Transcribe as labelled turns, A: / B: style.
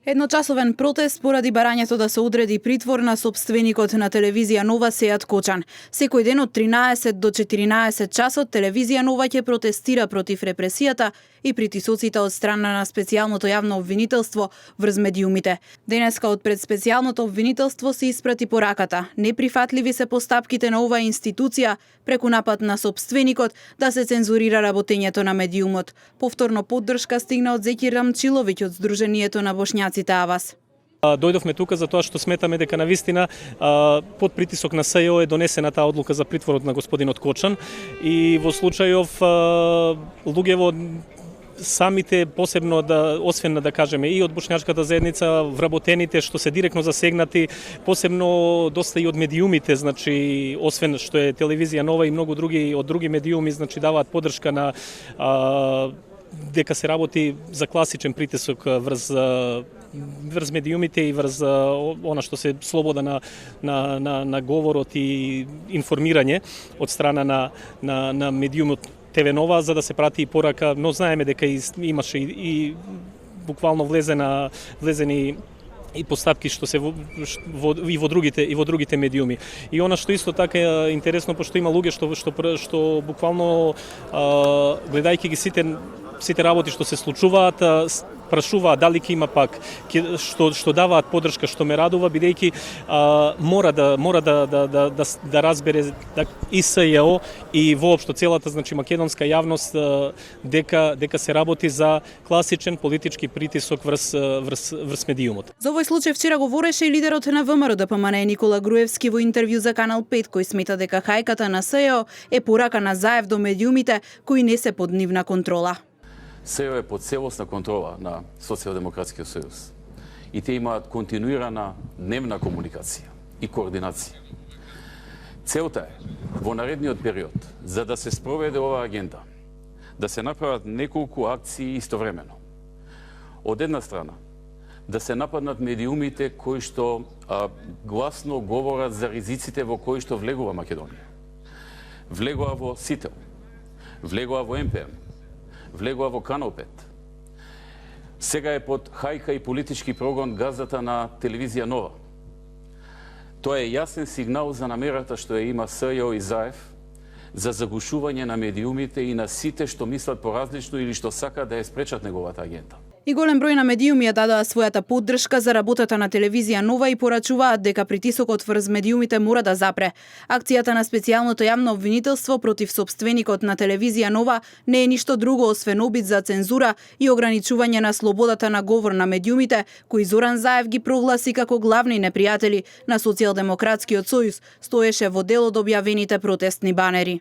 A: Едночасовен протест поради барањето да се одреди притвор на сопственикот на телевизија Нова Сејат Кочан. Секој ден од 13 до 14 часот телевизија Нова ќе протестира против репресијата и притисоците од страна на специјалното јавно обвинителство врз медиумите. Денеска од пред специјалното обвинителство се испрати пораката: неприфатливи се постапките на оваа институција преку напад на сопственикот да се цензурира работењето на медиумот. Повторно поддршка стигна од Зекир Рамчиловиќ од Сдруженијето на бошњаците Авас.
B: Дојдовме тука за тоа што сметаме дека навистина под притисок на СЈО е донесена таа одлука за притворот на господинот Кочан и во случајов луѓево самите посебно освен да кажеме и од бошњачката заедница, вработените што се директно засегнати, посебно доста и од медиумите, значи освен што е телевизија Нова и многу други од други медиуми, значи даваат поддршка на дека се работи за класичен притисок врз медиумите и врз она што се слобода на говорот и информирање од страна на медиумот ТВ Нова, за да се прати и порака, но знаеме дека имаше и буквално влезени и постапки што се во другите медиуми. И она што исто така е интересно, пошто има луѓе што буквално гледајќи ги сите работи што се случуваат, прашуваат дали ќе има пак што даваат поддршка, што ме радува, бидејќи мора да разбере и СЈО и воопшто целата, значи македонска јавност дека се работи за класичен политички притисок врз медиумот.
A: За овој случај вчера говореше и лидерот на ВМРО ДПМН Никола Груевски во интервју за Канал 5, кој смета дека хајката на СЈО е порака на заев до медиумите кои не се под нивна контрола.
C: СЈО е под целосна контрола на Социјалдемократскиот сојуз и те имаат континуирана дневна комуникација и координација. Целта е во наредниот период, за да се спроведе оваа агенда, да се направат неколку акции истовремено. Од една страна, да се нападнат медиумите кои што гласно говорат за ризиците во кои што влегува Македонија. Влегува во СИТЕЛ, влегува во МПМ, влегува во Канал 5. Сега е под хајка и политички прогон газата на телевизија Нова. Тоа е јасен сигнал за намерата што ја има СЈО и заев за заглушување на медиумите и на сите што мислат поразлично или што сакаат да ја спречат неговата агенда.
A: И голем број на медиуми ја дадоа својата поддршка за работата на телевизија Нова и порачуваат дека притисокот врз медиумите мора да запре. Акцијата на специјалното јавно обвинителство против сопственикот на телевизија Нова не е ништо друго освен обид за цензура и ограничување на слободата на говор на медиумите, кои Зоран Заев ги прогласи како главни непријатели на Социјалдемократскиот сојуз, стоеше во дел од објавените протестни банери.